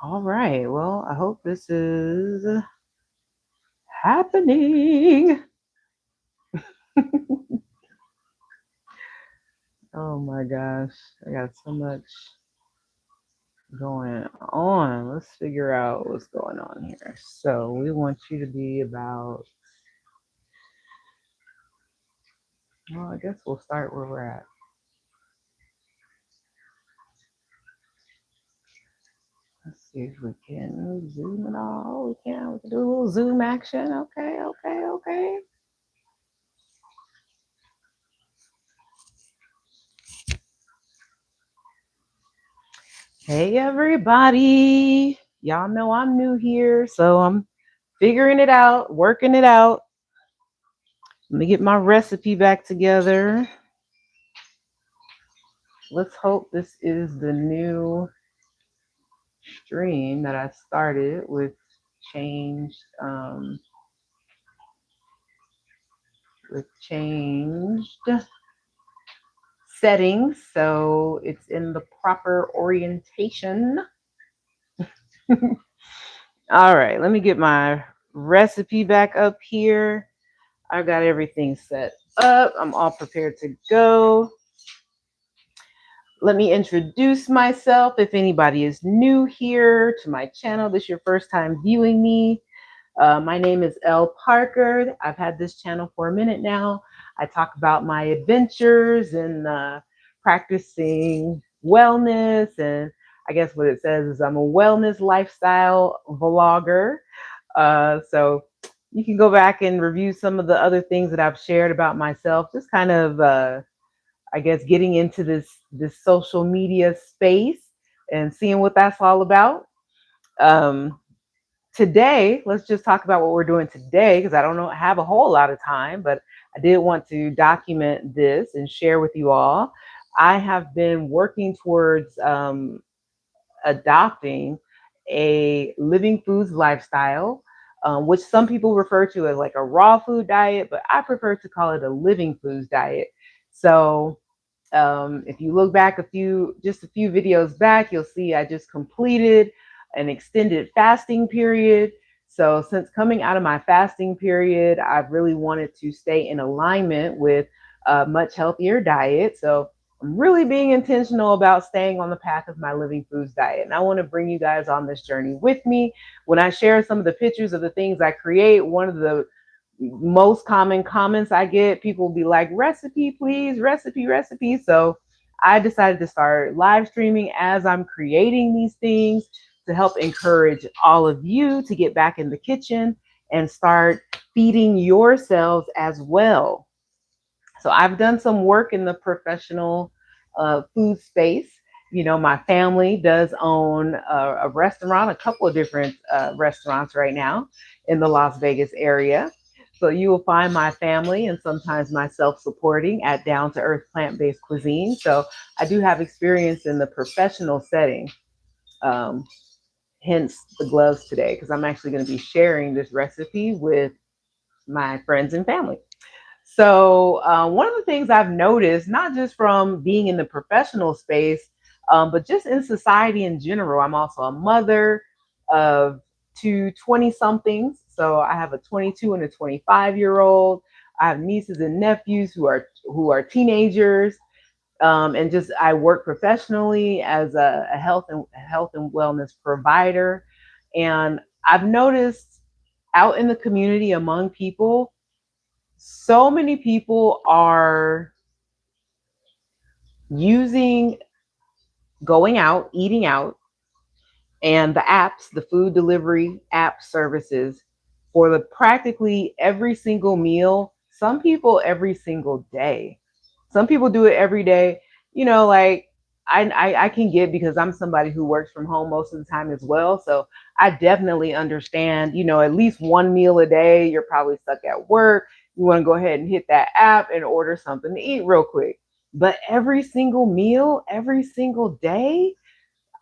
All right. Well, I hope this is happening. Oh my gosh. I got so much going on. Let's figure out what's going on here. So, we want you to be about, well, I guess we'll start where we're at. Let's see if we can zoom it all. We can do a little zoom action. Okay, okay, okay. Hey, everybody. Y'all know I'm new here, so I'm figuring it out, working it out. Let me get my recipe back together. Let's hope this is the new stream that I started changed um, with changed settings, so it's in the proper orientation. All right, let me get my recipe back up here. I got everything set up. I'm all prepared to go. Let me introduce myself. If anybody is new here to my channel, this is your first time viewing me. My name is Elle Parker. I've had this channel for a minute now. I talk about my adventures and practicing wellness. And I guess what it says is I'm a wellness lifestyle vlogger. So you can go back and review some of the other things that I've shared about myself, just kind of I guess getting into this social media space and seeing what that's all about. Um, Today, let's just talk about what we're doing today because I don't know have a whole lot of time, but I did want to document this and share with you all. I have been working towards adopting a living foods lifestyle, which some people refer to as like a raw food diet, but I prefer to call it a living foods diet. So if you look back just a few videos back, you'll see I just completed an extended fasting period. So since coming out of my fasting period, I've really wanted to stay in alignment with a much healthier diet. So I'm really being intentional about staying on the path of my living foods diet. And I want to bring you guys on this journey with me. When I share some of the pictures of the things I create, one of the most common comments I get, people will be like, recipe, please, recipe, recipe. So I decided to start live streaming as I'm creating these things to help encourage all of you to get back in the kitchen and start feeding yourselves as well. So I've done some work in the professional food space. You know, my family does own a restaurant, a couple of different restaurants right now in the Las Vegas area. So you will find my family and sometimes myself supporting at Down to Earth Plant Based Cuisine. So I do have experience in the professional setting, um, hence the gloves today, because I'm actually going to be sharing this recipe with my friends and family. So, one of the things I've noticed, not just from being in the professional space, but just in society in general, I'm also a mother of two 20 somethings. So, I have a 22 and a 25-year-old. I have nieces and nephews who are teenagers. And just I work professionally as a health and wellness provider. And I've noticed out in the community among people, so many people are using going out, eating out, and the apps, the food delivery app services for the practically every single meal. Some people every single day. Some people do it every day. You know, like I can get because I'm somebody who works from home most of the time as well. So I definitely understand, at least one meal a day, you're probably stuck at work. You want to go ahead and hit that app and order something to eat real quick. But every single meal, every single day,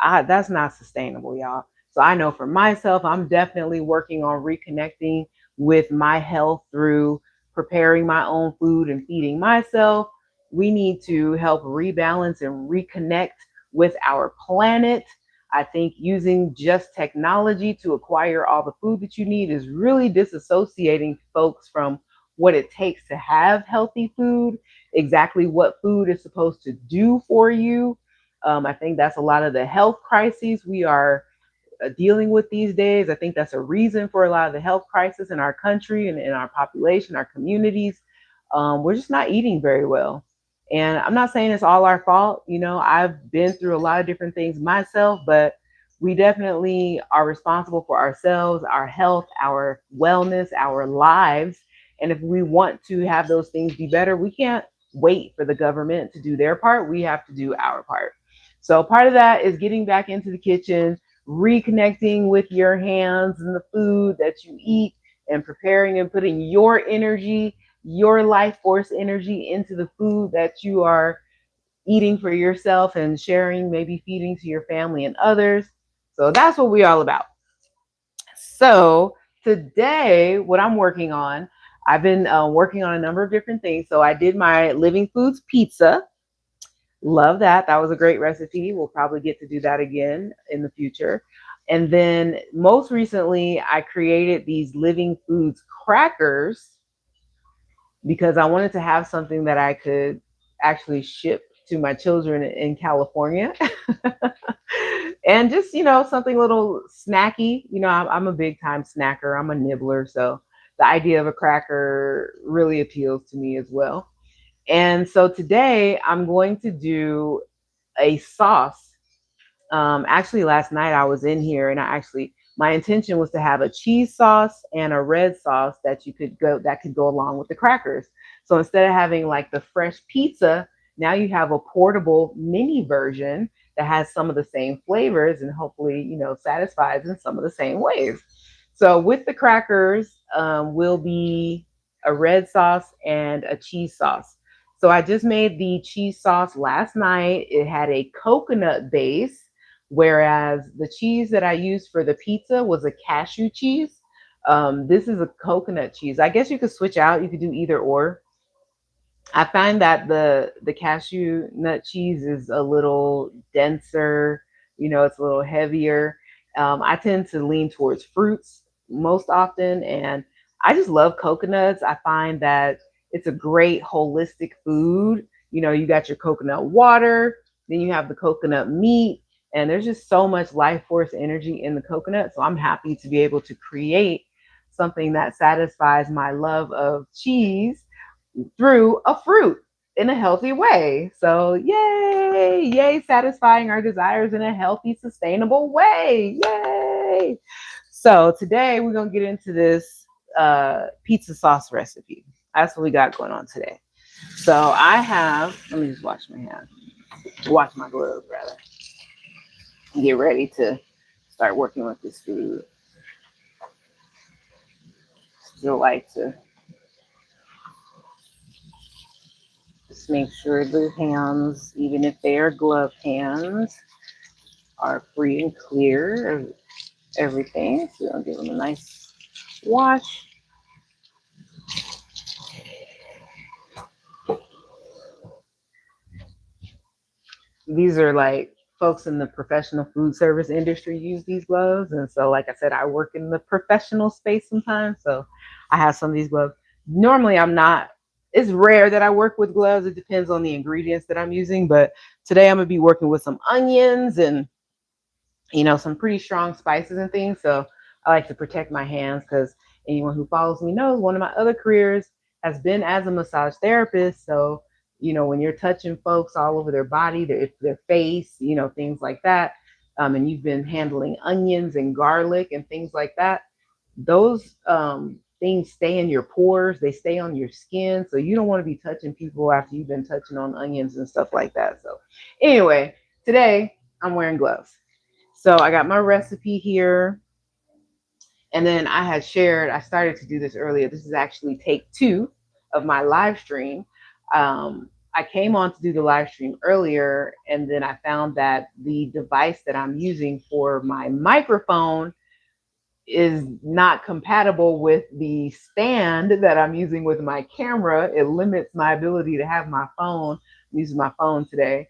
that's not sustainable, y'all. So I know for myself, I'm definitely working on reconnecting with my health through preparing my own food and feeding myself. We need to help rebalance and reconnect with our planet. I think using just technology to acquire all the food that you need is really disassociating folks from what it takes to have healthy food, exactly what food is supposed to do for you. I think that's a lot of the health crises we are dealing with these days. I think that's a reason for a lot of the health crisis in our country and in our population, our communities. We're just not eating very well. And I'm not saying it's all our fault. You know, I've been through a lot of different things myself, but we definitely are responsible for ourselves, our health, our wellness, our lives. And if we want to have those things be better, we can't wait for the government to do their part. We have to do our part. So part of that is getting back into the kitchen, reconnecting with your hands and the food that you eat, and preparing and putting your energy, your life force energy into the food that you are eating for yourself and sharing, maybe feeding to your family and others. So that's what we're all about. So today, what I'm working on, I've been working on a number of different things. So I did my Living Foods pizza. Love that. That was a great recipe. We'll probably get to do that again in the future. And then most recently, I created these Living Foods crackers because I wanted to have something that I could actually ship to my children in California. And just, something a little snacky. I'm a big time snacker, I'm a nibbler. So the idea of a cracker really appeals to me as well. And so today I'm going to do a sauce. Actually, last night I was in here and my intention was to have a cheese sauce and a red sauce that could go along with the crackers. So instead of having like the fresh pizza, now you have a portable mini version that has some of the same flavors and hopefully, satisfies in some of the same ways. So with the crackers will be a red sauce and a cheese sauce. So I just made the cheese sauce last night. It had a coconut base, whereas the cheese that I used for the pizza was a cashew cheese. This is a coconut cheese. I guess you could switch out. You could do either or. I find that the cashew nut cheese is a little denser. It's a little heavier. I tend to lean towards fruits most often, and I just love coconuts. I find that it's a great holistic food. You got your coconut water, then you have the coconut meat, and there's just so much life force energy in the coconut. So I'm happy to be able to create something that satisfies my love of cheese through a fruit in a healthy way. So yay, satisfying our desires in a healthy, sustainable way. Yay. So today we're going to get into this pizza sauce recipe. That's what we got going on today. So let me just wash my gloves rather, get ready to start working with this food. Still like to just make sure the hands, even if they are gloved hands, are free and clear of everything. So I'll give them a nice wash. These are like folks in the professional food service industry use these gloves. And so, like I said, I work in the professional space sometimes. So I have some of these gloves. Normally, it's rare that I work with gloves. It depends on the ingredients that I'm using. But today I'm going to be working with some onions and, some pretty strong spices and things. So I like to protect my hands because anyone who follows me knows one of my other careers has been as a massage therapist. So when you're touching folks all over their body, their face, things like that, and you've been handling onions and garlic and things like that, those things stay in your pores, they stay on your skin. So you don't want to be touching people after you've been touching on onions and stuff like that. So anyway, today I'm wearing gloves. So I got my recipe here. And then I started to do this earlier. This is actually take 2 of my live stream. I came on to do the live stream earlier, and then I found that the device that I'm using for my microphone is not compatible with the stand that I'm using with my camera. It limits my ability to have my phone. I'm using my phone today.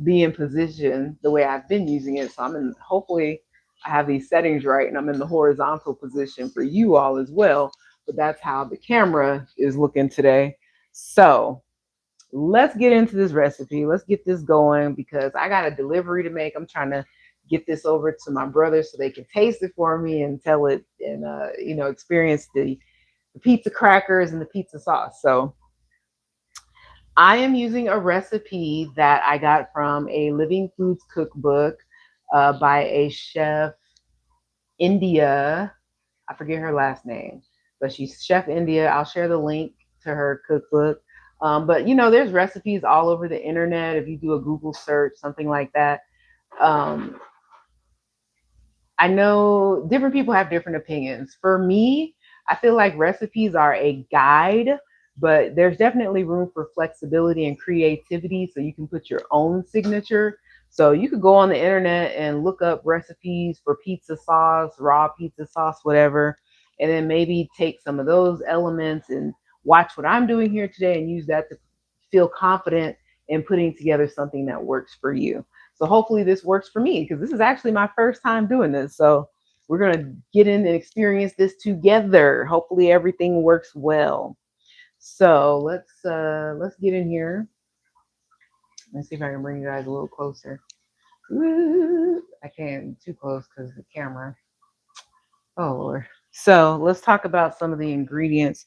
be in position the way I've been using it. So I'm in, hopefully I have these settings right and I'm in the horizontal position for you all as well. But that's how the camera is looking today. So let's get into this recipe. Let's get this going because I got a delivery to make. I'm trying to get this over to my brother so they can taste it for me and tell it and experience the pizza crackers and the pizza sauce. So I am using a recipe that I got from a Living Foods cookbook by a chef, India. I forget her last name, but she's Chef India. I'll share the link to her cookbook. But there's recipes all over the internet. If you do a Google search, something like that. Um, I know different people have different opinions. For me, I feel like recipes are a guide, but there's definitely room for flexibility and creativity so you can put your own signature. So you could go on the internet and look up recipes for pizza sauce, raw pizza sauce, whatever, and then maybe take some of those elements and watch what I'm doing here today and use that to feel confident in putting together something that works for you. So hopefully this works for me because this is actually my first time doing this. So we're going to get in and experience this together. Hopefully everything works well. So let's get in here. Let's see if I can bring you guys a little closer. I can't too close because the camera. Oh Lord. So let's talk about some of the ingredients.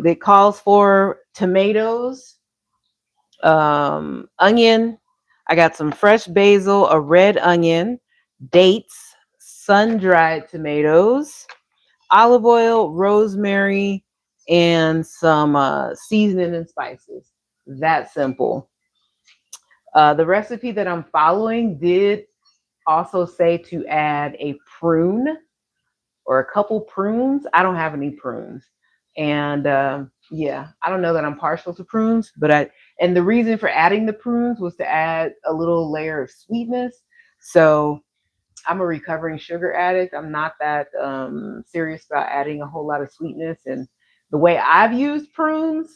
It calls for tomatoes, onion. I got some fresh basil, a red onion, dates, sun-dried tomatoes, olive oil, rosemary, and some seasoning and spices. That simple. The recipe that I'm following did also say to add a prune or a couple prunes. I don't have any prunes. And yeah, I don't know that I'm partial to prunes, and the reason for adding the prunes was to add a little layer of sweetness. So I'm a recovering sugar addict. I'm not that serious about adding a whole lot of sweetness. And the way I've used prunes,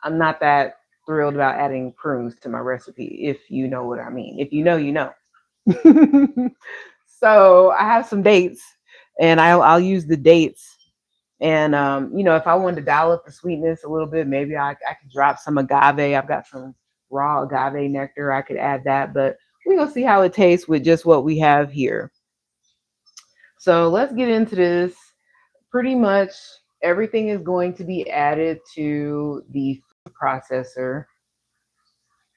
I'm not that thrilled about adding prunes to my recipe, if you know what I mean. If you know, you know. So I have some dates and I'll use the dates. And, if I wanted to dial up the sweetness a little bit, maybe I could drop some agave. I've got some raw agave nectar. I could add that, but we're going to see how it tastes with just what we have here. So let's get into this. Pretty much everything is going to be added to the food processor.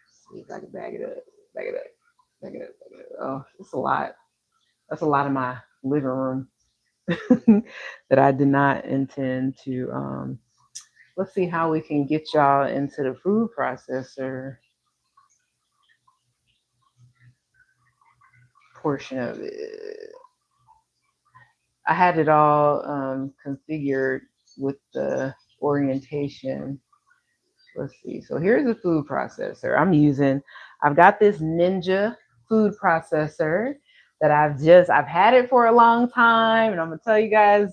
Let's see if I can bag it up, bag it up, bag it up, bag it up. Oh, it's a lot. That's a lot of my living room that I did not intend to. Let's see how we can get y'all into the food processor portion of it. I had it all configured with the orientation. Let's see. So here's the food processor I'm using. I've got this Ninja food processor that I've had it for a long time. And I'm going to tell you guys,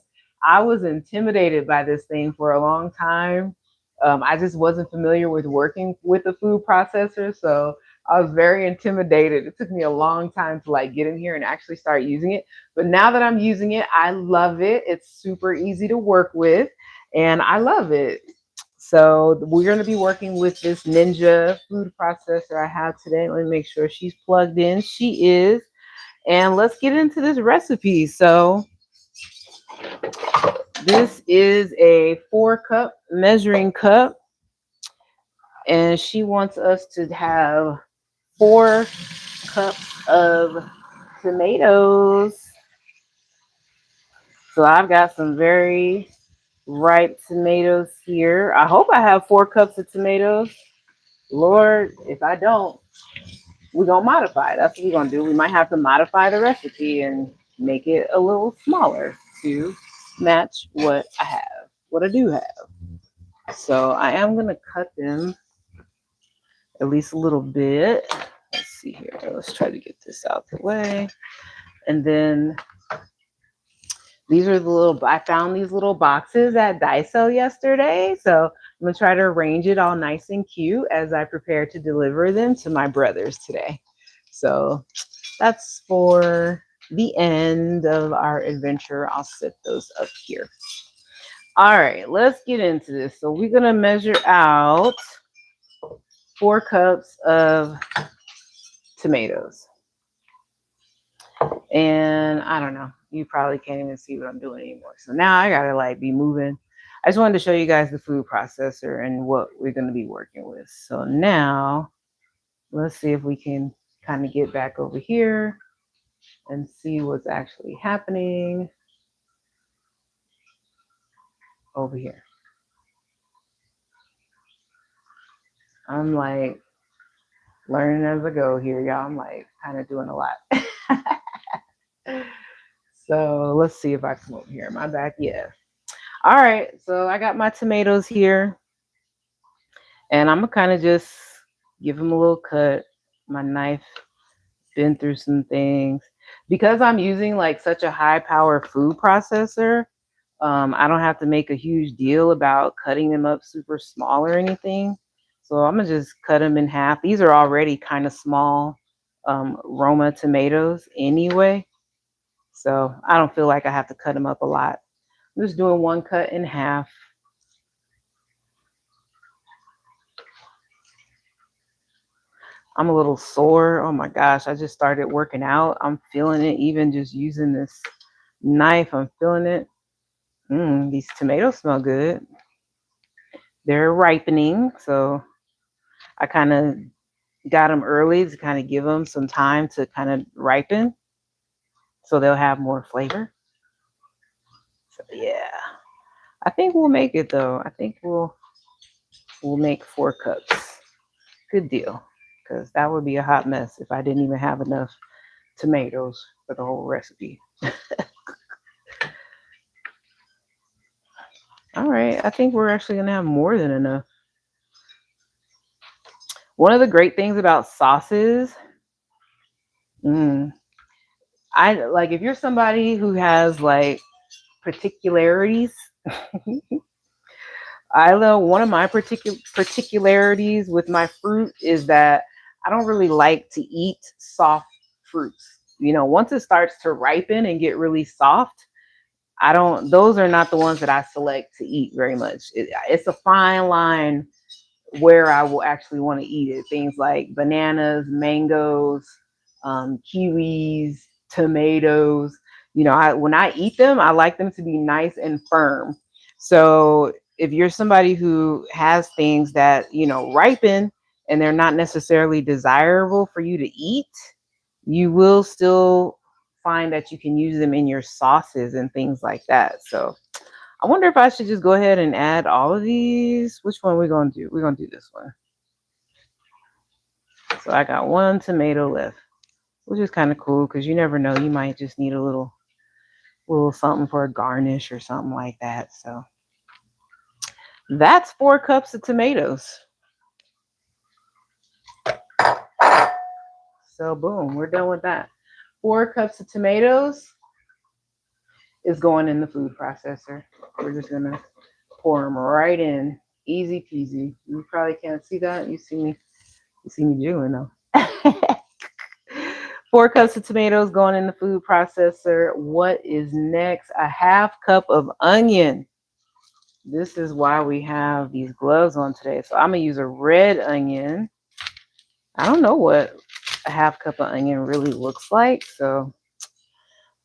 I was intimidated by this thing for a long time. I just wasn't familiar with working with a food processor. So I was very intimidated. It took me a long time to get in here and actually start using it. But now that I'm using it, I love it. It's super easy to work with and I love it. So we're going to be working with this Ninja food processor I have today. Let me make sure she's plugged in. She is. And let's get into this recipe. So this is a 4-cup measuring cup. And she wants us to have 4 cups of tomatoes. So I've got some very ripe tomatoes here. I hope I have 4 cups of tomatoes. Lord, if I don't, we're going to modify. That's what we're going to do. We might have to modify the recipe and make it a little smaller to match what I have, what I do have. So I am going to cut them at least a little bit. Let's see here. Let's try to get this out the way. And then These are the I found these little boxes at Daiso yesterday. So I'm gonna try to arrange it all nice and cute as I prepare to deliver them to my brothers today. So that's for the end of our adventure. I'll set those up here. All right, let's get into this. So we're gonna measure out 4 cups of tomatoes. And I don't know, you probably can't even see what I'm doing anymore. So now I gotta like be moving. I just wanted to show you guys the food processor and what we're gonna be working with. So now let's see if we can kind of get back over here and see what's actually happening over here. I'm like learning as I go here, y'all. I'm like kind of doing a lot. So let's see if I come over here. My back, yeah. All right, so I got my tomatoes here, and I'm gonna kind of just give them a little cut. My knife been through some things because I'm using like such a high power food processor. I don't have to make a huge deal about cutting them up super small or anything. So I'm gonna just cut them in half. These are already kind of small Roma tomatoes anyway. So I don't feel like I have to cut them up a lot. I'm just doing one cut in half. I'm a little sore. Oh my gosh, I just started working out. I'm feeling it even just using this knife. I'm feeling it. These tomatoes smell good. They're ripening, so I kind of got them early to kind of give them some time to kind of ripen so they'll have more flavor. So yeah, I think we'll make it though. I think we'll make 4 cups. Good deal, because that would be a hot mess if I didn't even have enough tomatoes for the whole recipe. All right, I think we're actually gonna have more than enough. One of the great things about sauces, I like if you're somebody who has like particularities. I know one of my particularities with my fruit is that I don't really like to eat soft fruits. Once it starts to ripen and get really soft, I don't, those are not the ones that I select to eat very much. It's a fine line where I will actually want to eat it. Things like bananas, mangoes, kiwis, tomatoes. When I eat them, I like them to be nice and firm. So if you're somebody who has things that, ripen and they're not necessarily desirable for you to eat, you will still find that you can use them in your sauces and things like that. So I wonder if I should just go ahead and add all of these. Which one are we going to do? We're going to do this one. So I got 1 tomato left, which is kind of cool because you never know. You might just need a little something for a garnish or something like that. So that's 4 cups of tomatoes. So boom, we're done with that. 4 cups of tomatoes is going in the food processor. We're just going to pour them right in. Easy peasy. You probably can't see that. You see me jiggling though. 4 cups of tomatoes going in the food processor. What is next? A half cup of onion. This is why we have these gloves on today. So I'm going to use a red onion. I don't know what a half cup of onion really looks like. So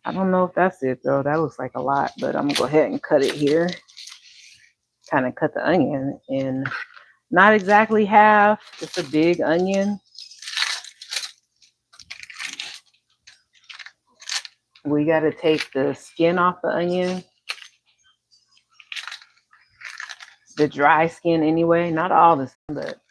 I don't know if that's it though. That looks like a lot, but I'm going to go ahead and cut it here. Kind of cut the onion in not exactly half, just a big onion. We got to take the skin off the onion. The dry skin anyway, not all the skin, but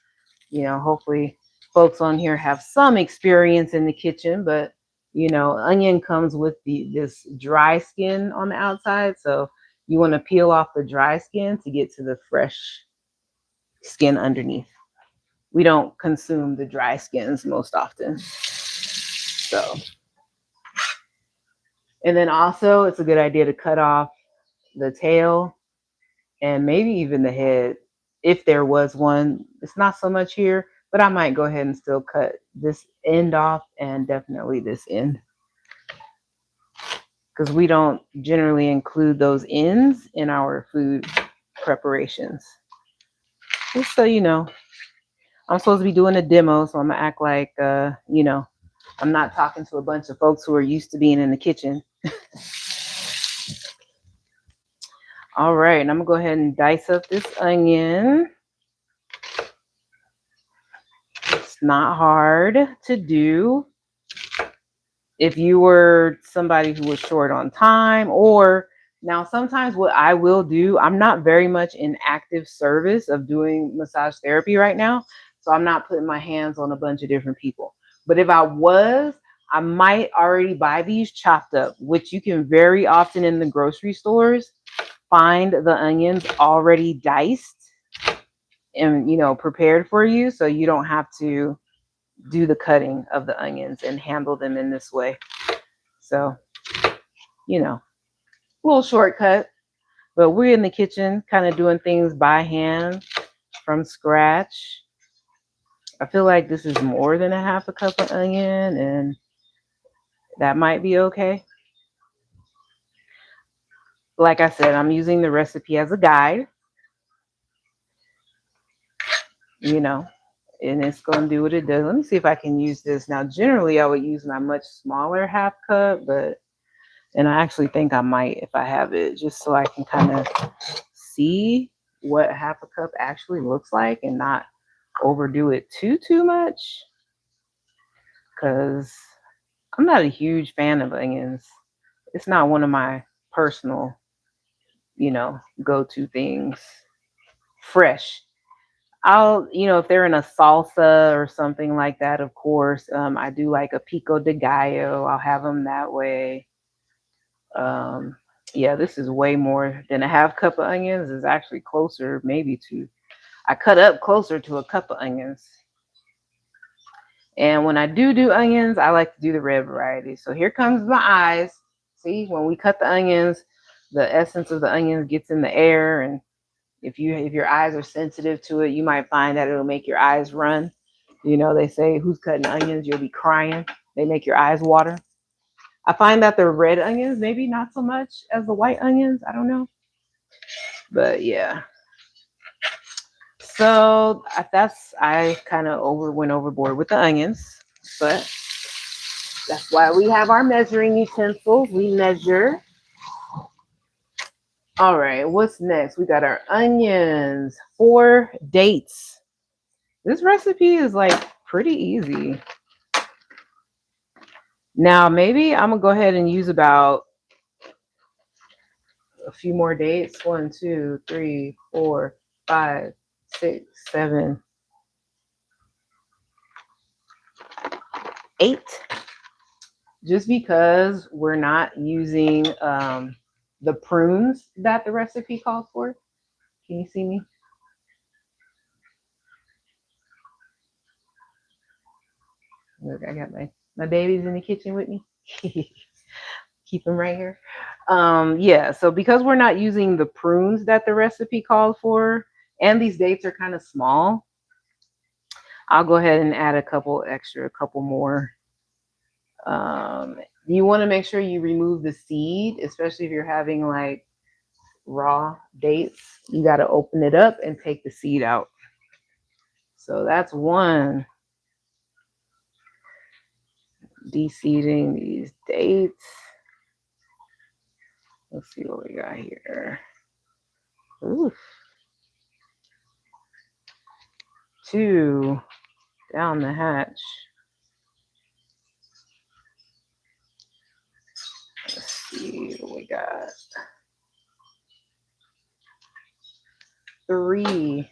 hopefully folks on here have some experience in the kitchen, but onion comes with this dry skin on the outside. So you want to peel off the dry skin to get to the fresh skin underneath. We don't consume the dry skins most often. So And then also, it's a good idea to cut off the tail and maybe even the head if there was one. It's not so much here, but I might go ahead and still cut this end off and definitely this end because we don't generally include those ends in our food preparations. Just so you know, I'm supposed to be doing a demo, so I'm gonna act like I'm not talking to a bunch of folks who are used to being in the kitchen. All right, and I'm gonna go ahead and dice up this onion. It's not hard to do if you were somebody who was short on time, or now sometimes what I will do, I'm not very much in active service of doing massage therapy right now, so I'm not putting my hands on a bunch of different people. But if I was, I might already buy these chopped up, which you can very often in the grocery stores find the onions already diced and prepared for you, so you don't have to do the cutting of the onions and handle them in this way. So, a little shortcut, but we're in the kitchen kind of doing things by hand from scratch. I feel like this is more than a half a cup of onion, and that might be okay. Like I said, I'm using the recipe as a guide, and it's going to do what it does. Let me see if I can use this. Now, generally, I would use my much smaller half cup, and I actually think I might if I have it, just so I can kind of see what half a cup actually looks like and not overdo it too much, because I'm not a huge fan of onions. It's not one of my personal, go-to things. Fresh. If they're in a salsa or something like that, of course, I do like a pico de gallo. I'll have them that way. Um, yeah, this is way more than a half cup of onions. Is actually closer, maybe to. I cut up closer to a cup of onions. And when I do onions, I like to do the red variety. So here comes my eyes. See, when we cut the onions, the essence of the onions gets in the air, and if your eyes are sensitive to it, you might find that it'll make your eyes run. They say who's cutting onions, you'll be crying. They make your eyes water. I find that the red onions, maybe not so much as the white onions. I don't know. But yeah. So I kind of went overboard with the onions, but that's why we have our measuring utensils. We measure. All right, what's next? We got our onions, 4 dates. This recipe is like pretty easy. Now, maybe I'm gonna go ahead and use about a few more dates. 1, 2, 3, 4, 5, 6, 7, 8. Just because we're not using the prunes that the recipe calls for. Can you see me? Look, I got my babies in the kitchen with me. Keep them right here. Yeah, so because we're not using the prunes that the recipe calls for, and these dates are kind of small, I'll go ahead and add a couple more. You want to make sure you remove the seed, especially if you're having like raw dates. You got to open it up and take the seed out. So that's one. De-seeding these dates. Let's see what we got here. Oof. 2 down the hatch. Let's see what we got. 3.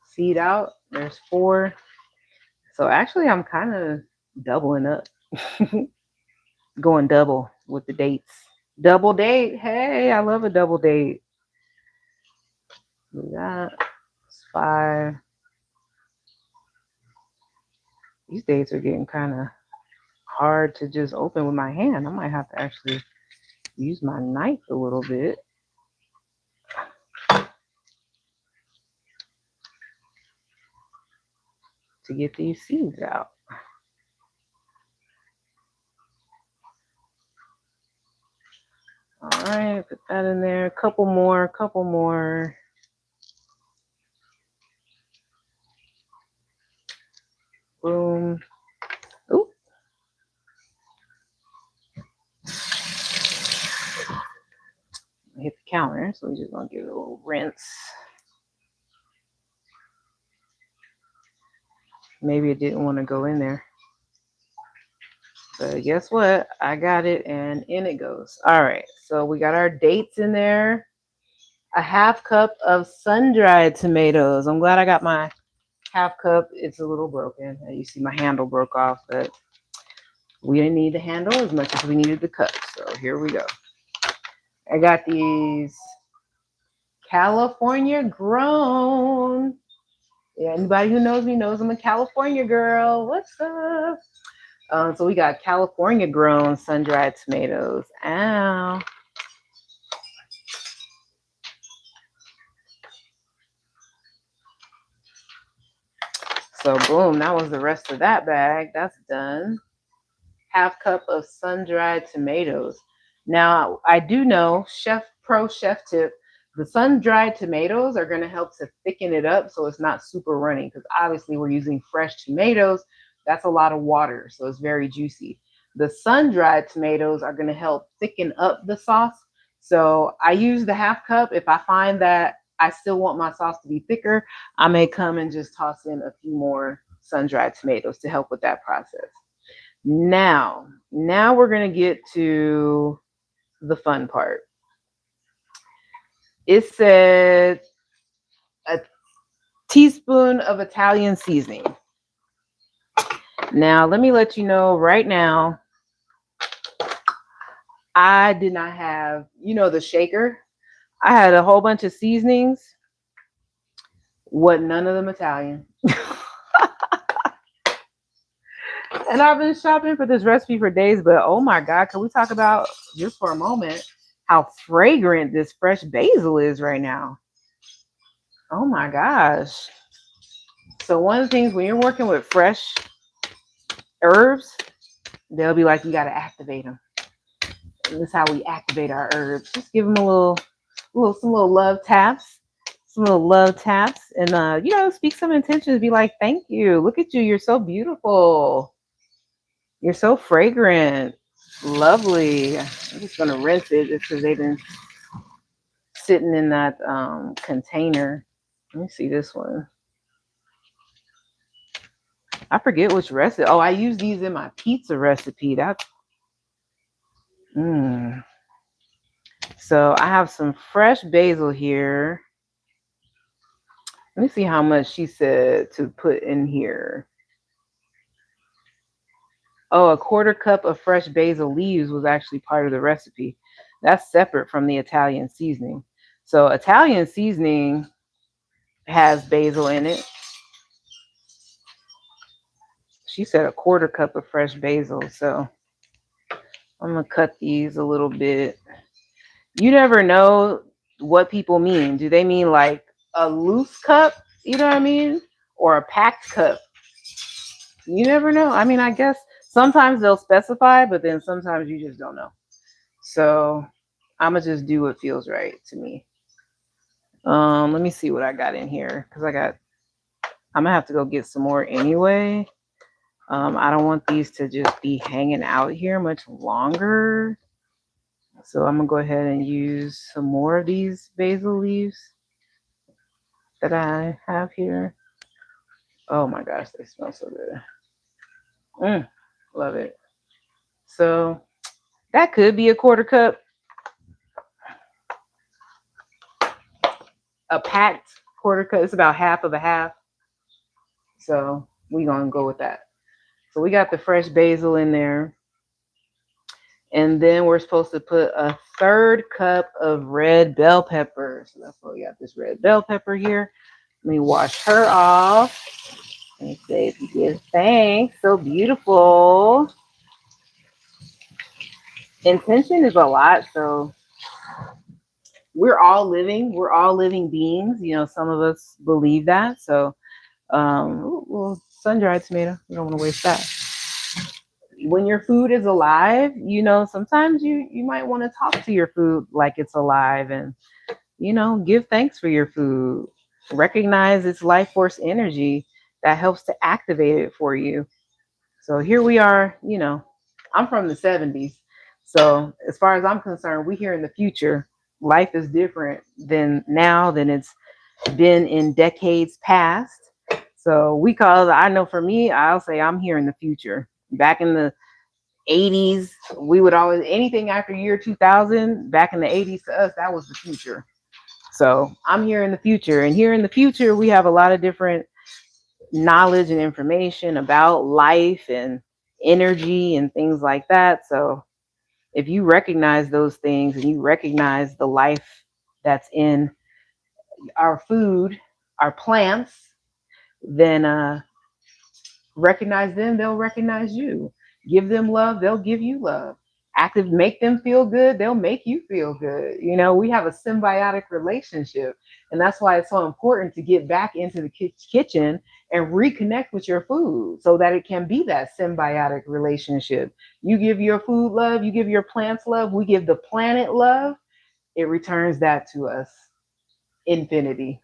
Seed out. There's 4. So actually, I'm kind of doubling up. Going double with the dates. Double date. Hey, I love a double date. We got 5. These days are getting kind of hard to just open with my hand. I might have to actually use my knife a little bit to get these seeds out. All right, put that in there. A couple more, couple more. Boom. Ooh. Hit the counter, so we're just gonna give it a little rinse. Maybe it didn't want to go in there. But guess what? I got it and in it goes. All right, so we got our dates in there. A half cup of sun-dried tomatoes. I'm glad I got my half cup. It's a little broken. You see my handle broke off, but we didn't need the handle as much as we needed the cup. So here we go. I got these California grown. Yeah, anybody who knows me knows I'm a California girl. What's up? So we got California grown sun-dried tomatoes. Ow. So boom, that was the rest of that bag. That's done. Half cup of sun-dried tomatoes. Now, I do know, pro chef tip, the sun-dried tomatoes are going to help to thicken it up so it's not super runny, because obviously we're using fresh tomatoes. That's a lot of water, so it's very juicy. The sun-dried tomatoes are going to help thicken up the sauce. So I use the half cup. If I find that I still want my sauce to be thicker, I may come and just toss in a few more sun-dried tomatoes to help with that process. Now we're going to get to the fun part. It said a teaspoon of Italian seasoning. Now, let me let you know right now, I did not have, the shaker. I had a whole bunch of seasonings. None of them Italian. And I've been shopping for this recipe for days, but oh my God, can we talk about, just for a moment, how fragrant this fresh basil is right now? Oh my gosh. So one of the things when you're working with fresh herbs, they'll be like, you got to activate them. And this is how we activate our herbs. Just give them some little love taps, and speak some intentions. Be like, thank you. Look at you. You're so beautiful. You're so fragrant. Lovely. I'm just gonna rinse it just because they've been sitting in that container. Let me see this one. I forget which recipe. Oh, I use these in my pizza recipe. That's So I have some fresh basil here. Let me see how much she said to put in here. Oh, a quarter cup of fresh basil leaves was actually part of the recipe. That's separate from the Italian seasoning. So Italian seasoning has basil in it. She said a quarter cup of fresh basil. So I'm going to cut these a little bit. You never know what people mean. Do they mean like a loose cup? You know what I mean? Or a packed cup? You never know. I mean, I guess sometimes they'll specify, but then sometimes you just don't know. So I'm going to just do what feels right to me. Let me see what I got in here, because I'm going to have to go get some more anyway. I don't want these to just be hanging out here much longer. So I'm going to go ahead and use some more of these basil leaves that I have here. Oh my gosh, they smell so good. Love it. So that could be a quarter cup. A packed quarter cup. It's about half of a half. So we're going to go with that. So we got the fresh basil in there. And then we're supposed to put a third cup of red bell pepper. So that's why we got this red bell pepper here. Let me wash her off. Let me say if you give thanks. So beautiful. Intention is a lot. So we're all living beings. You know, some of us believe that. So well, sun-dried tomato. We don't want to waste that. When your food is alive, you know, sometimes you might want to talk to your food like it's alive and you know, give thanks for your food. Recognize its life force energy that helps to activate it for you. So here we are, you know, I'm from the 70s. So as far as I'm concerned, we here in the future. Life is different than now than it's been in decades past. So we call it, I know for me, I'll say I'm here in the future. Back in the 80s, we would always, anything after year 2000, back in the 80s to us, that was the future. So I'm here in the future. And here in the future, we have a lot of different knowledge and information about life and energy and things like that. So if you recognize those things and you recognize the life that's in our food, our plants, then recognize them, they'll recognize you. Give them love, they'll give you love. Active, make them feel good, they'll make you feel good. You know, we have a symbiotic relationship. And that's why it's so important to get back into the kitchen and reconnect with your food so that it can be that symbiotic relationship. You give your food love, you give your plants love, we give the planet love, it returns that to us. Infinity.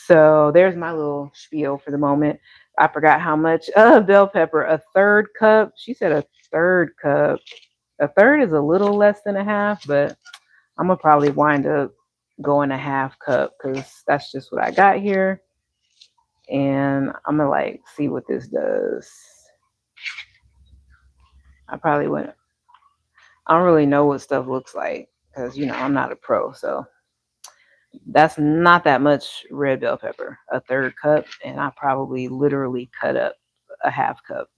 So there's my little spiel for the moment. I forgot how much bell pepper. A third cup. She said a third cup. A third is a little less than a half, but I'm gonna probably wind up going a half cup because that's just what I got here. And I'm gonna like see what this does. I probably wouldn't. I don't really know what stuff looks like because you know I'm not a pro, so that's not that much red bell pepper. A third cup, and I probably literally cut up a half cup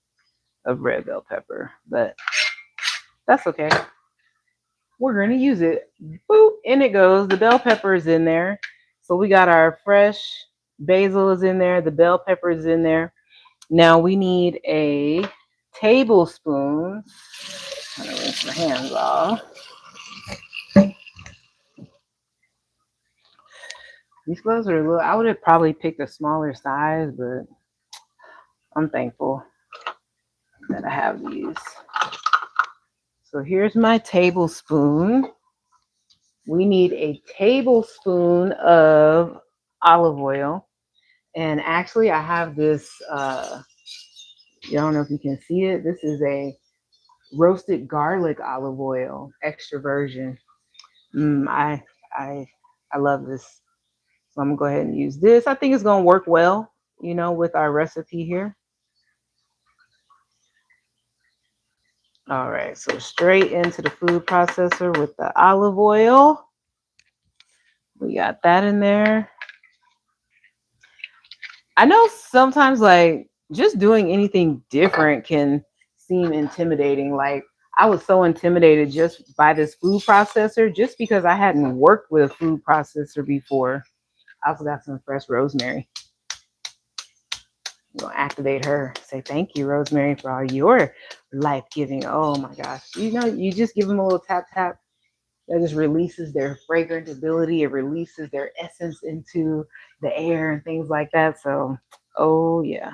of red bell pepper, but that's okay. We're going to use it. Boop, in it goes. The bell pepper is in there. So we got our fresh basil is in there. The bell pepper is in there. Now we need a tablespoon. I'm going to rinse my hands off. These gloves are a little, I would have probably picked a smaller size, but I'm thankful that I have these. So here's my tablespoon. We need a tablespoon of olive oil. And actually, I have this, I don't know if you can see it. This is a roasted garlic olive oil, extra virgin. Mm, I, I love this. So I'm gonna go ahead and use this. I think it's gonna work well, you know, with our recipe here. All right, so straight into the food processor with the olive oil. We got that in there. I know sometimes like just doing anything different can seem intimidating. Like I was so intimidated just by this food processor just because I hadn't worked with a food processor before. I also got some fresh rosemary. We'll activate her. Say thank you, Rosemary, for all your life giving. Oh my gosh. You know, you just give them a little tap tap. That just releases their fragrant ability. It releases their essence into the air and things like that. So, oh yeah.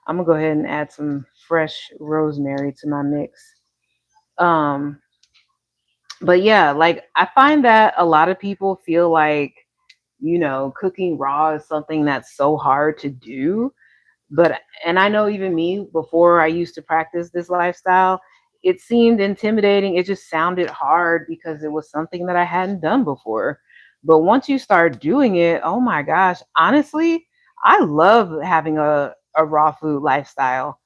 I'm gonna go ahead and add some fresh rosemary to my mix. Um, but yeah, like I find that a lot of people feel like, you know, cooking raw is something that's so hard to do. But and I know even me before I used to practice this lifestyle, it seemed intimidating. It just sounded hard because it was something that I hadn't done before. But once you start doing it, oh my gosh, honestly, I love having a raw food lifestyle.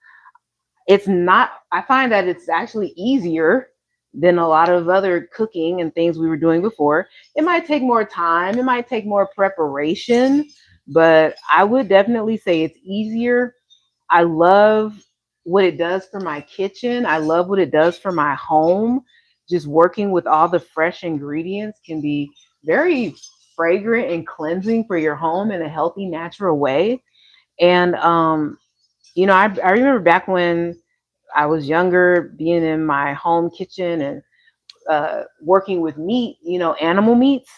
It's not, I find that it's actually easier than a lot of other cooking and things we were doing before. It might take more time, it might take more preparation, but I would definitely say it's easier. I love what it does for my kitchen. I love what it does for my home. Just working with all the fresh ingredients can be very fragrant and cleansing for your home in a healthy, natural way. And I remember back when I was younger, being in my home kitchen and working with meat, animal meats.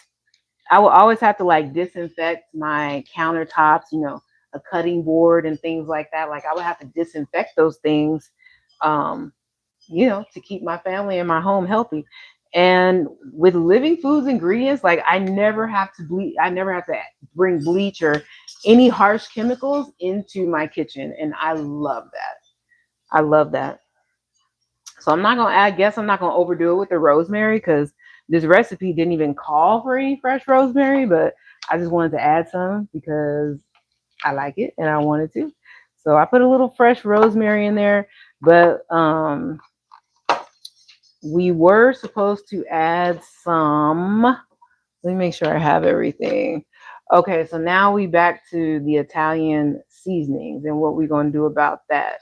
I would always have to like disinfect my countertops, a cutting board and things like that. Like I would have to disinfect those things, um, to keep my family and my home healthy. And with living foods ingredients, like I never have to I never have to bring bleach or any harsh chemicals into my kitchen. And I love that. I love that. So I guess I'm not gonna overdo it with the rosemary because this recipe didn't even call for any fresh rosemary, but I just wanted to add some because I like it and I wanted to. So I put a little fresh rosemary in there, but we were supposed to add some. Let me make sure I have everything. Okay, so now we back to the Italian seasonings and what we're gonna do about that.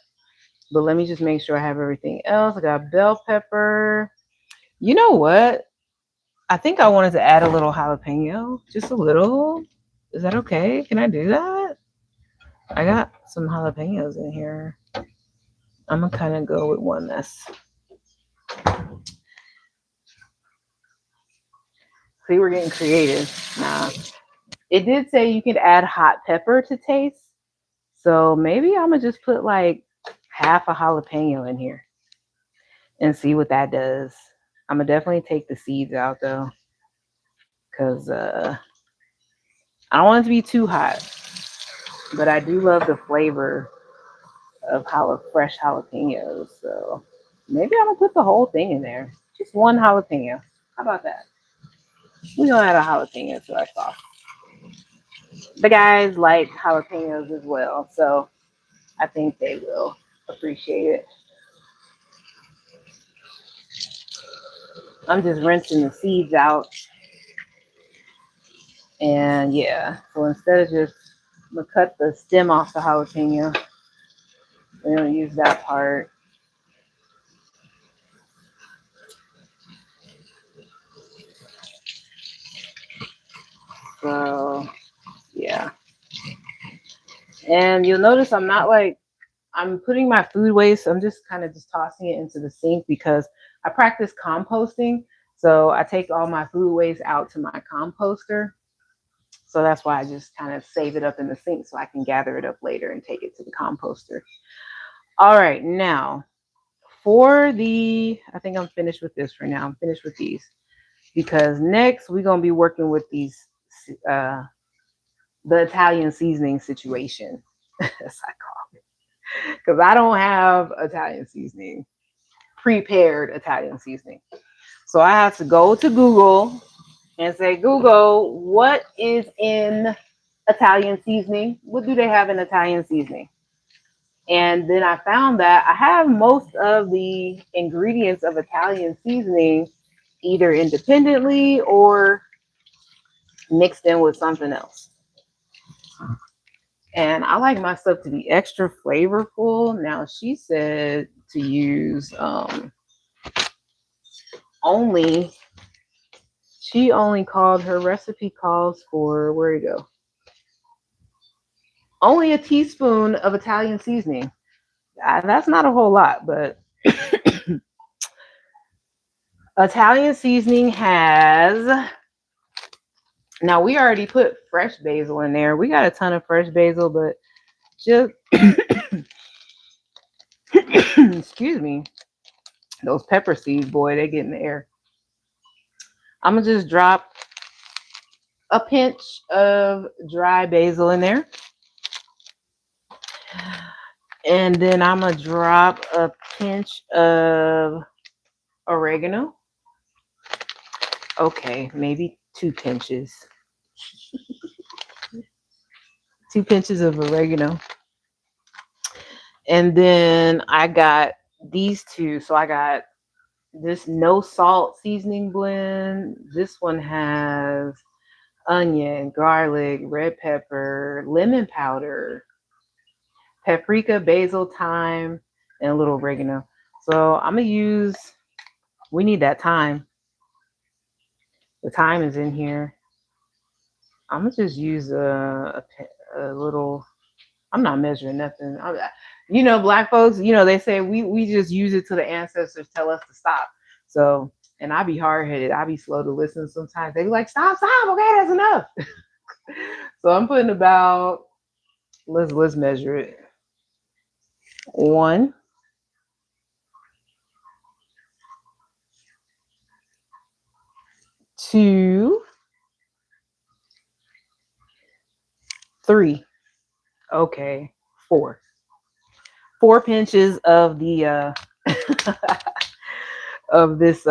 But let me just make sure I have everything else. I got bell pepper. You know what? I think I wanted to add a little jalapeno, just a little. Is that okay? Can I do that? I got some jalapenos in here. I'm gonna kind of go with one that's. See, we're getting creative. Nah, it did say you could add hot pepper to taste, so maybe I'm gonna just put like half a jalapeno in here and see what that does. I'm gonna definitely take the seeds out though, cause I don't want it to be too hot, but I do love the flavor of fresh jalapenos. So maybe I'm gonna put the whole thing in there. Just one jalapeno. How about that? We're gonna add a jalapeno to our sauce. The guys like jalapenos as well, so I think they will appreciate it. I'm just rinsing the seeds out, and yeah. So instead of just I'm gonna cut the stem off the jalapeno, we don't use that part. So yeah. And you'll notice I'm putting my food waste. I'm just kind of just tossing it into the sink because I practice composting. So I take all my food waste out to my composter. So that's why I just kind of save it up in the sink so I can gather it up later and take it to the composter. All right, now I think I'm finished with this for now. I'm finished with these because next we're gonna be working with these, uh, the Italian seasoning situation, as I call it, because I don't have Italian seasoning, prepared Italian seasoning. So I have to go to Google and say, Google, what is in Italian seasoning? What do they have in Italian seasoning? And then I found that I have most of the ingredients of Italian seasoning either independently or mixed in with something else. And I like my stuff to be extra flavorful. Now she said to use only she only called her recipe calls for where you go only a teaspoon of Italian seasoning. That's not a whole lot, but Italian seasoning has. Now we already put fresh basil in there. We got a ton of fresh basil, but just excuse me, those pepper seeds, boy, they get in the air. I'm gonna just drop a pinch of dry basil in there. And then I'm gonna drop a pinch of oregano. Okay, maybe 2 pinches. 2 pinches of oregano. And then I got these two. So I got this no salt seasoning blend. This one has onion, garlic, red pepper, lemon powder, paprika, basil, thyme, and a little oregano. So I'm gonna use. We need that thyme. The thyme is in here. I'm gonna just use a little. I'm not measuring nothing. Black folks, they say we just use it till the ancestors tell us to stop. So, and I be hard headed. I be slow to listen sometimes. They be like, stop, stop. Okay, that's enough. So I'm putting about, let's measure it. 1, 2, 3. Okay, 4. 4 pinches of the of this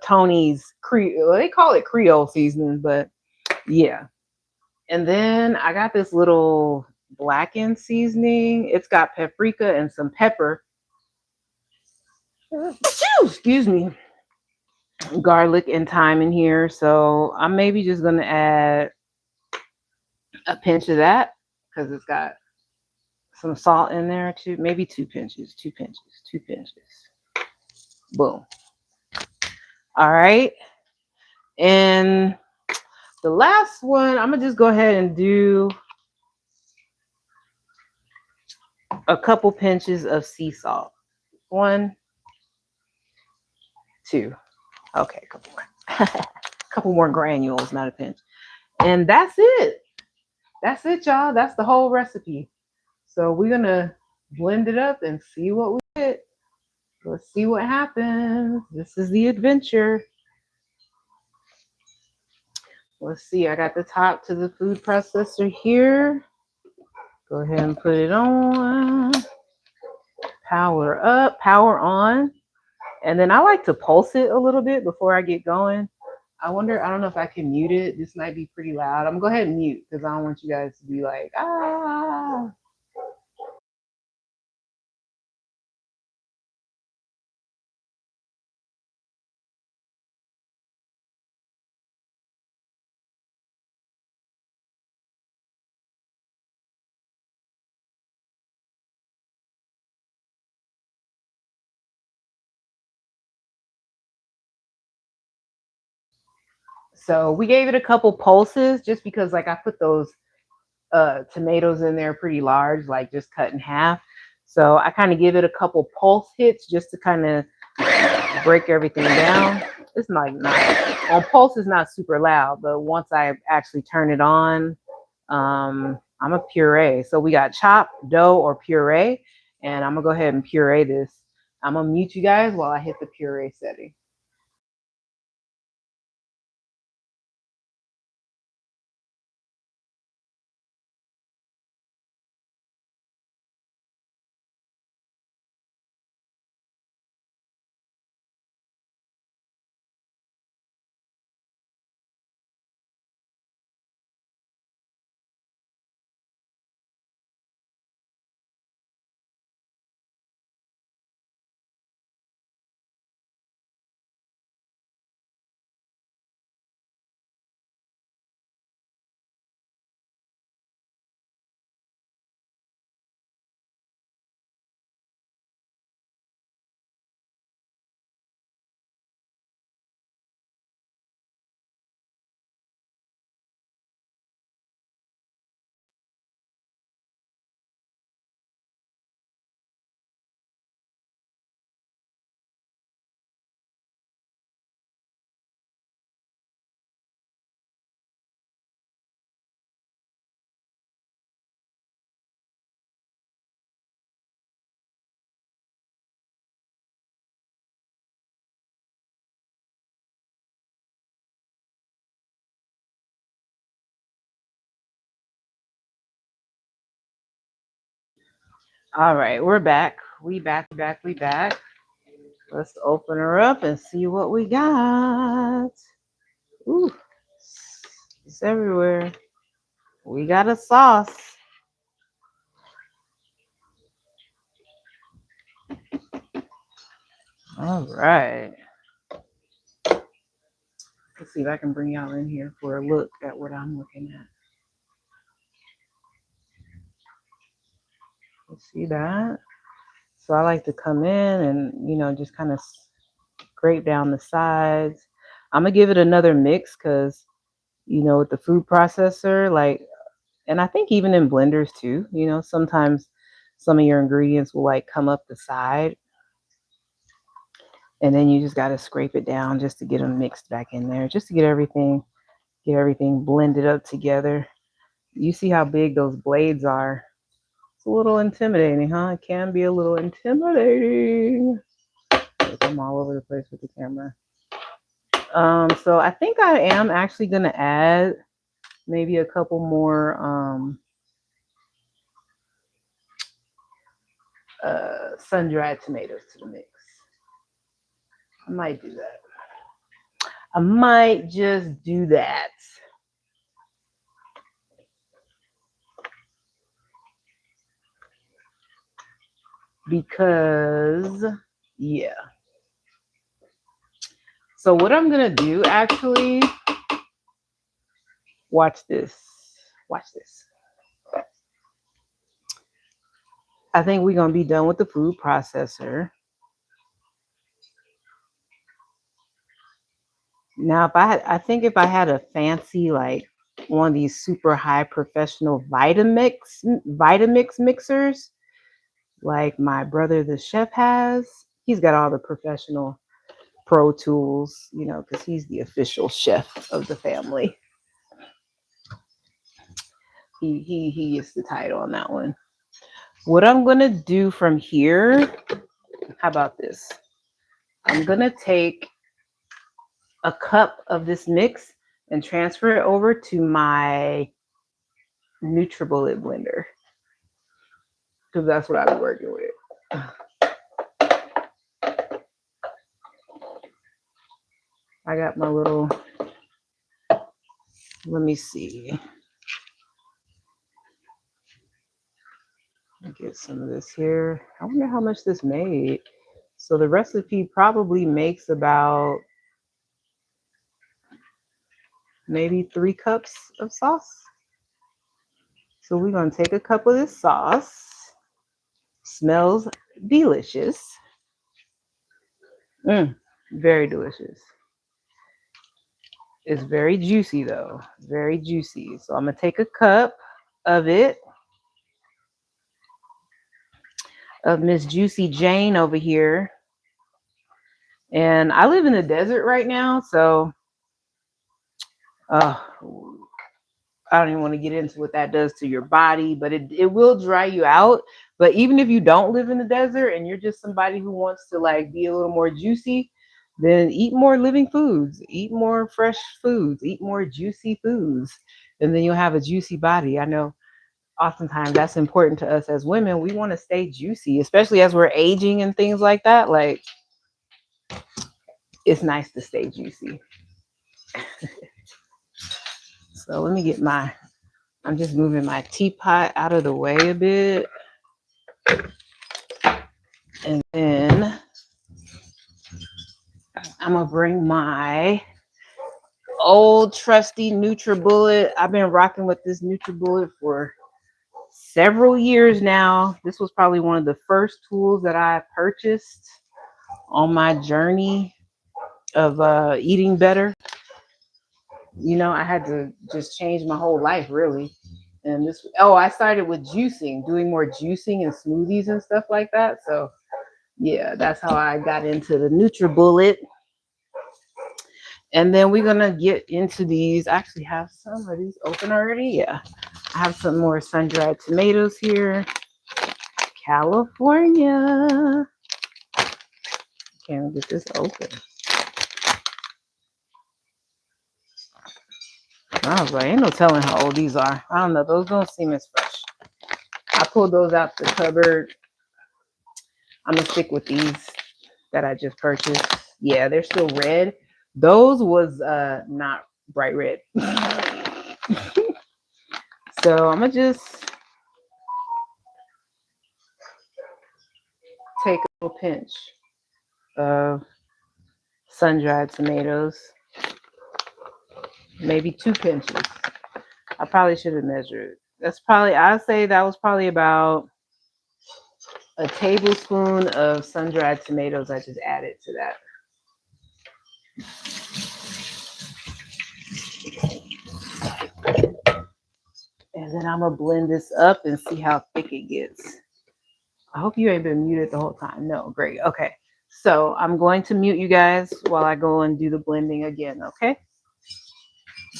Tony's Creole. They call it Creole seasoning, but yeah. And then I got this little blackened seasoning. It's got paprika and some pepper. Excuse me. Garlic and thyme in here. So I'm maybe just gonna add a pinch of that because it's got some salt in there too. Maybe 2 pinches, 2 pinches, 2 pinches. Boom. All right. And the last one, I'm gonna just go ahead and do a couple pinches of sea salt. 1, 2. Okay, a couple more. Couple more granules, not a pinch. And that's it. That's it, y'all. That's the whole recipe. So we're gonna blend it up and see what we get. Let's see what happens. This is the adventure. Let's see. I got the top to the food processor here. Go ahead and put it on. Power up, power on. And then I like to pulse it a little bit before I get going. I don't know if I can mute it. This might be pretty loud. I'm gonna go ahead and mute because I don't want you guys to be like, ah. So we gave it a couple pulses just because like I put those tomatoes in there pretty large, like just cut in half. So I kind of give it a couple pulse hits just to kind of break everything down. It's not on pulse is not super loud, but once I actually turn it on, I'm a puree. So we got chopped dough or puree, and I'm gonna go ahead and puree this. I'm gonna mute you guys while I hit the puree setting. All right, we're back. We back. Let's open her up and see what we got. Ooh, it's everywhere. We got a sauce. All right. Let's see if I can bring y'all in here for a look at what I'm looking at. You see that? So I like to come in and, just kind of scrape down the sides. I'm going to give it another mix because, with the food processor, like, And I think even in blenders too, you know, sometimes some of your ingredients will like come up the side, and then you just got to scrape it down just to get them mixed back in there, just to get everything blended up together. You see how big those blades are. It's a little intimidating, huh? It can be a little intimidating. I'm all over the place with the camera. So I think I am actually gonna add maybe a couple more sun-dried tomatoes to the mix. I might do that. I might just do that. Because, yeah. So what I'm gonna do actually, watch this. Watch this. I think we're gonna be done with the food processor. Now, I think if I had a fancy like one of these super high professional Vitamix mixers, like my brother the chef has, he's got all the professional pro tools, you know, because he's the official chef of the family. He gets the title on that one. What I'm gonna do from here, how about this? I'm gonna take a cup of this mix and transfer it over to my NutriBullet blender, because that's what I'm working with. I got my little, let me see. Get some of this here. I wonder how much this made. So the recipe probably makes about maybe 3 cups of sauce. So we're gonna take a cup of this sauce. Smells delicious. Very delicious. It's very juicy though, very juicy. So I'm gonna take a cup of it, of Miss Juicy Jane over here. And I live in the desert right now, so I don't even want to get into what that does to your body, but it will dry you out. But even if you don't live in the desert and you're just somebody who wants to like be a little more juicy, then eat more living foods, eat more fresh foods, eat more juicy foods, and then you'll have a juicy body. I know oftentimes that's important to us as women. We want to stay juicy, especially as we're aging and things like that. Like, it's nice to stay juicy. So let me get I'm just moving my teapot out of the way a bit. And then I'm gonna bring my old trusty NutriBullet. I've been rocking with this NutriBullet for several years now. This was probably one of the first tools that I purchased on my journey of eating better. You know, I had to just change my whole life really. And I started with juicing, doing more juicing and smoothies and stuff like that. So yeah, that's how I got into the NutriBullet. And then we're gonna get into these. I actually have some of these open already. Yeah, I have some more sun-dried tomatoes here. California. Can't get this open. I was like, ain't no telling how old these are. I don't know. Those don't seem as fresh. I pulled those out the cupboard. I'm gonna stick with these that I just purchased. Yeah, they're still red. Those was not bright red. So I'm gonna just take a little pinch of sun-dried tomatoes, maybe 2 pinches. I probably should have measured. I'd say that was probably about a tablespoon of sun-dried tomatoes I just added to that. And then I'm gonna blend this up and see how thick it gets. I hope you ain't been muted the whole time. No, great. Okay. So I'm going to mute you guys while I go and do the blending again, okay?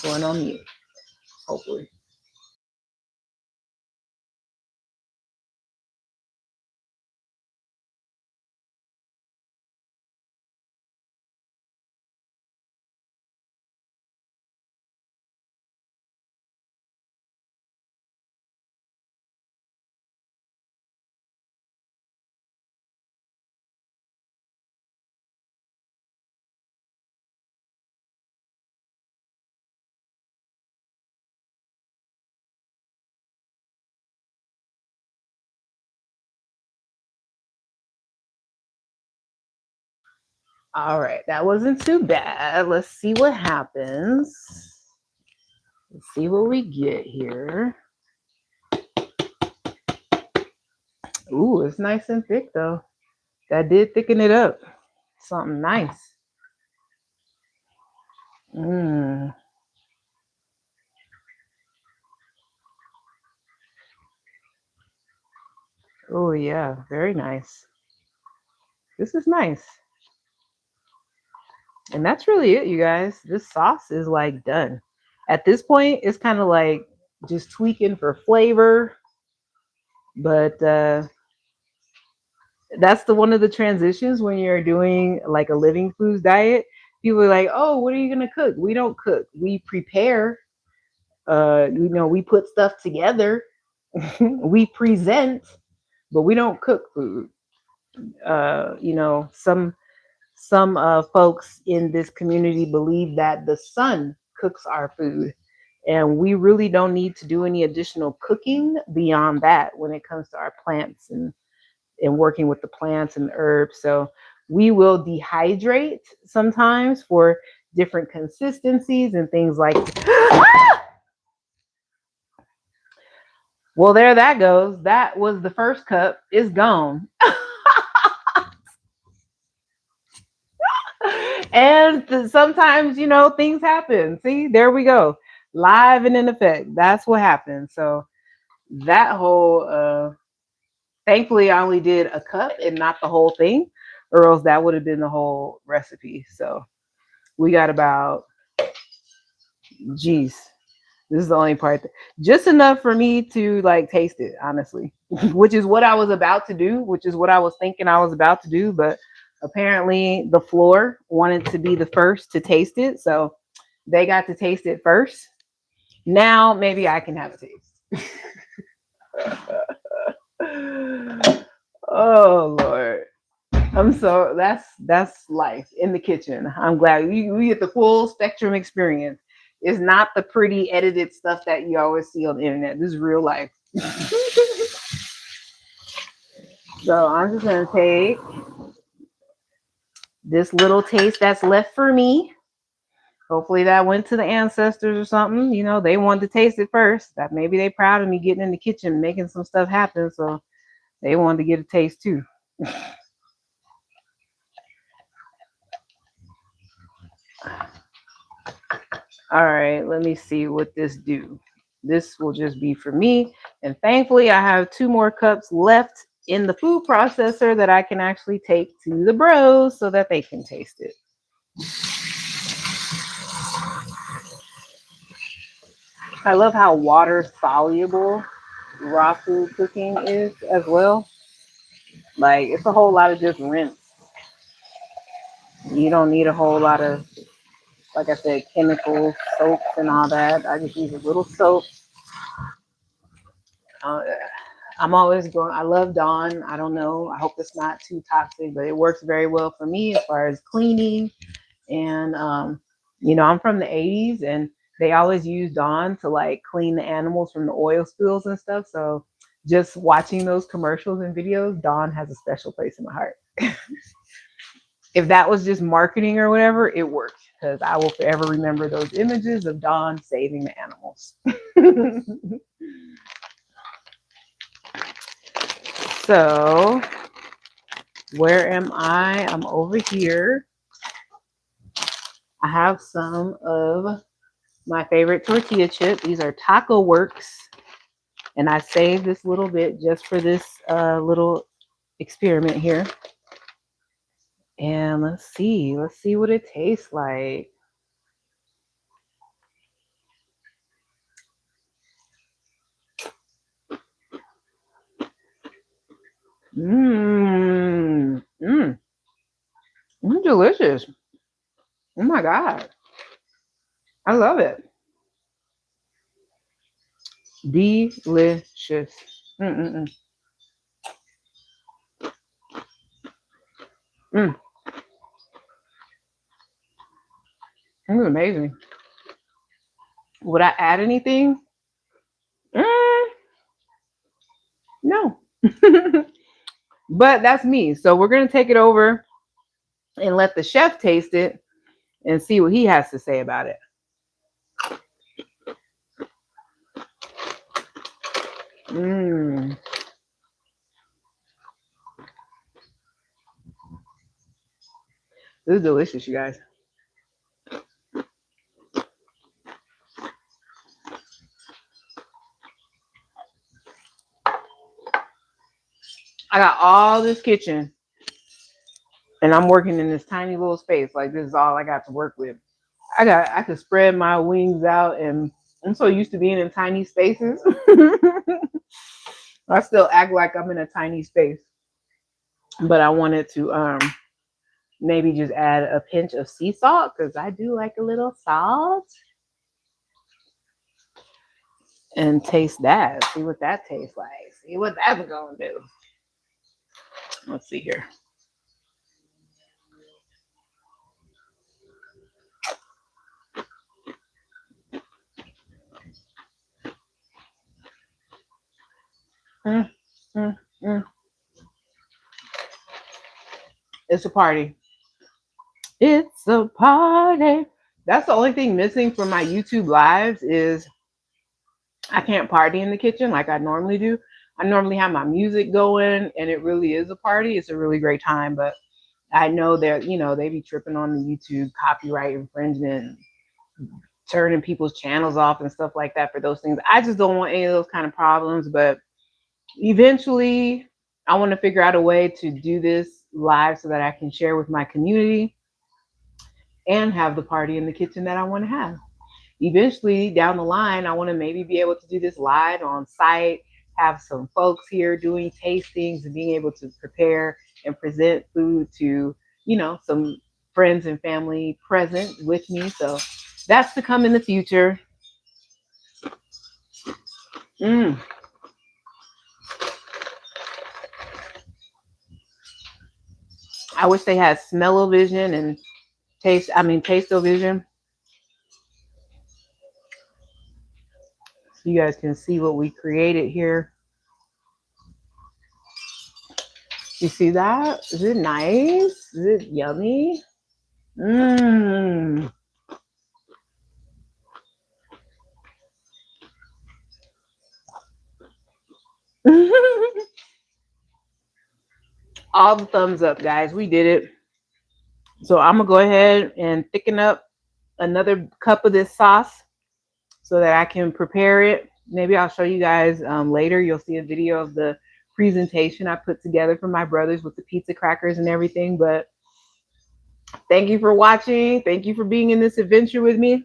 Going on mute, hopefully. All right, that wasn't too bad. Let's see what happens. Let's see what we get here. Ooh, it's nice and thick though. That did thicken it up. Something nice. Mmm. Oh yeah, very nice. This is nice. And that's really it, you guys. This sauce is like done. At this point, it's kind of like just tweaking for flavor. But that's the one of the transitions when you're doing like a living foods diet. People are like, "Oh, what are you gonna cook?" We don't cook. We prepare. We put stuff together. We present, but we don't cook food. Some folks in this community believe that the sun cooks our food, and we really don't need to do any additional cooking beyond that when it comes to our plants and working with the plants and herbs. So we will dehydrate sometimes for different consistencies and things like well, there that goes. That was the first cup. It's gone. And sometimes, things happen. See, there we go. Live and in effect. That's what happened. So that whole thankfully I only did a cup and not the whole thing, or else that would have been the whole recipe. So we got about geez. This is the only part just enough for me to like taste it, honestly. Which is what I was about to do, which is what I was thinking I was about to do, but apparently the floor wanted to be the first to taste it, so they got to taste it first. Now maybe I can have a taste. Oh Lord. That's life in the kitchen. I'm glad we get the full spectrum experience. It's not the pretty edited stuff that you always see on the internet. This is real life. So I'm just gonna take this little taste that's left for me. Hopefully that went to the ancestors or something. They wanted to taste it first. That maybe they proud of me getting in the kitchen, making some stuff happen. So they wanted to get a taste too. All right, let me see what this do. This will just be for me. And thankfully I have 2 more cups left in the food processor that I can actually take to the bros so that they can taste it. I love how water soluble raw food cooking is as well. Like it's a whole lot of just rinse. You don't need a whole lot of, like I said, chemicals, soaps, and all that. I just use a little soap. Uh, I'm always going. I love Dawn. I don't know. I hope it's not too toxic, but it works very well for me as far as cleaning. And I'm from the '80s, and they always use Dawn to like clean the animals from the oil spills and stuff. So just watching those commercials and videos, Dawn has a special place in my heart. If that was just marketing or whatever, it worked because I will forever remember those images of Dawn saving the animals. So, where am I? I'm over here. I have some of my favorite tortilla chips. These are Taco Works And I saved this little bit just for this little experiment here. And let's see what it tastes like. Mmm. Mmm. Delicious. Oh my God. I love it. Delicious. Mm-mm-mm. Mm. It's amazing. Would I add anything? Mm, no. But that's me. So we're going to take it over and let the chef taste it and see what he has to say about it. Mmm. This is delicious, you guys. I got all this kitchen and I'm working in this tiny little space. Like this is all I got to work with. I could spread my wings out and I'm so used to being in tiny spaces. I still act like I'm in a tiny space. But I wanted to maybe just add a pinch of sea salt because I do like a little salt. And taste that. See what that tastes like. See what that's gonna do. Let's see here. Mm, mm, mm. It's a party. It's a party. That's the only thing missing from my YouTube lives is I can't party in the kitchen like I normally do. I normally have my music going and it really is a party. It's a really great time, but I know that, they be tripping on the YouTube copyright infringement, turning people's channels off and stuff like that for those things. I just don't want any of those kind of problems, but eventually I want to figure out a way to do this live so that I can share with my community and have the party in the kitchen that I want to have. Eventually down the line, I want to maybe be able to do this live on site, have some folks here doing tastings and being able to prepare and present food to, some friends and family present with me. So that's to come in the future. I wish they had smell-o-vision and taste-o-vision. So you guys can see what we created here. You see that? Is it nice? Is it yummy? Mmm. All the thumbs up, guys. We did it. So I'm gonna go ahead and thicken up another cup of this sauce so that I can prepare it. Maybe I'll show you guys later. You'll see a video of the presentation I put together for my brothers with the pizza crackers and everything. But thank you for watching. Thank you for being in this adventure with me.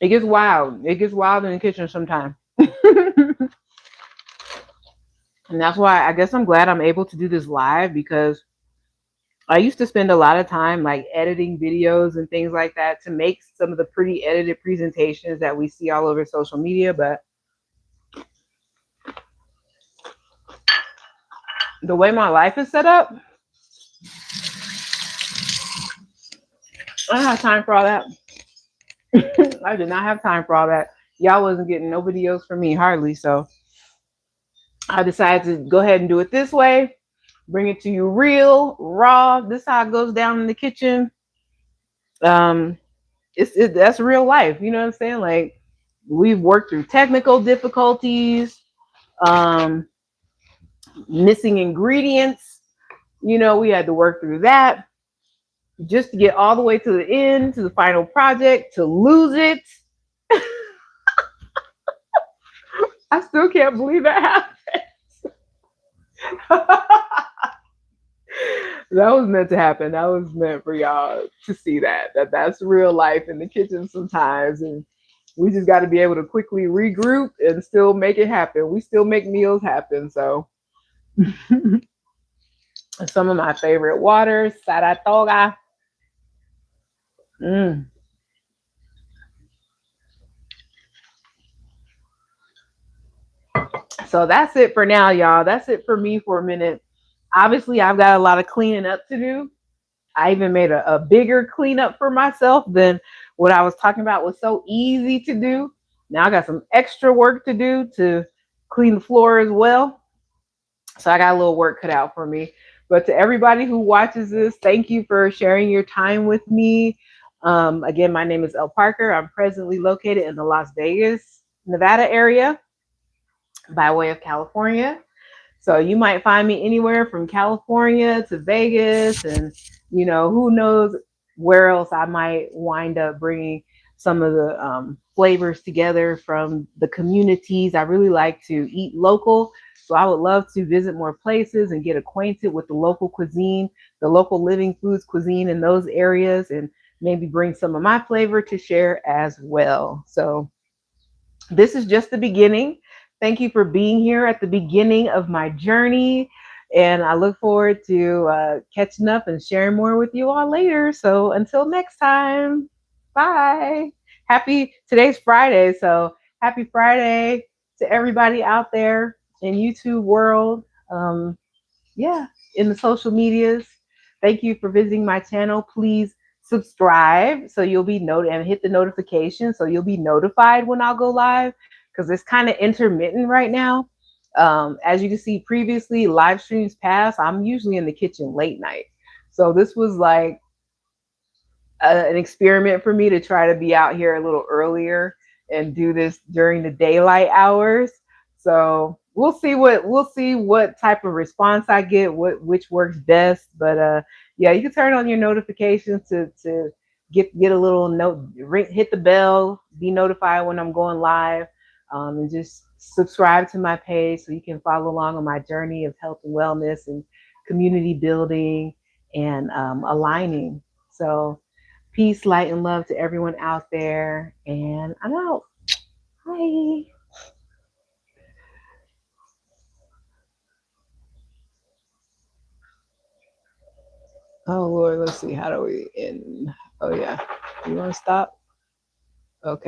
It gets wild. It gets wild in the kitchen sometimes. And that's why I guess I'm glad I'm able to do this live, because I used to spend a lot of time like editing videos and things like that to make some of the pretty edited presentations that we see all over social media. But the way my life is set up, I don't have time for all that. I did not have time for all that. Y'all wasn't getting no videos from me hardly. So I decided to go ahead and do it this way. Bring it to you real, raw. This is how it goes down in the kitchen. That's real life. You know what I'm saying? Like, we've worked through technical difficulties, missing ingredients. We had to work through that. just to get all the way to the end, to the final project, to lose it. I still can't believe that happened. That was meant to happen. That was meant for y'all to see that's real life in the kitchen sometimes, and we just got to be able to quickly regroup and still make it happen. We still make meals happen. So some of my favorite waters, Saratoga. Mm. So that's it for now, y'all. That's it for me for a minute. Obviously, I've got a lot of cleaning up to do. I even made a bigger cleanup for myself than what I was talking about was so easy to do. Now I got some extra work to do to clean the floor as well. So I got a little work cut out for me. But to everybody who watches this, thank you for sharing your time with me. Again, my name is El Parker. I'm presently located in the Las Vegas, Nevada area by way of California. So you might find me anywhere from California to Vegas, and who knows where else I might wind up bringing some of the flavors together from the communities. I really like to eat local, so I would love to visit more places and get acquainted with the local cuisine, the local living foods cuisine in those areas, and maybe bring some of my flavor to share as well. So this is just the beginning. Thank you for being here at the beginning of my journey. And I look forward to catching up and sharing more with you all later. So until next time, bye. Today's Friday. So happy Friday to everybody out there in YouTube world. Yeah, in the social medias. Thank you for visiting my channel. Please subscribe so you'll be noted and hit the notification so you'll be notified when I'll go live because it's kind of intermittent right now. As you can see previously, live streams past, I'm usually in the kitchen late night. So this was like an experiment for me to try to be out here a little earlier and do this during the daylight hours. So we'll see what type of response I get, which works best. But yeah, you can turn on your notifications to get a little note, hit the bell, be notified when I'm going live, and just subscribe to my page so you can follow along on my journey of health and wellness and community building and aligning. So peace, light, and love to everyone out there. And I'm out. Bye. Oh Lord, let's see. How do we end? Oh yeah. You want to stop? Okay.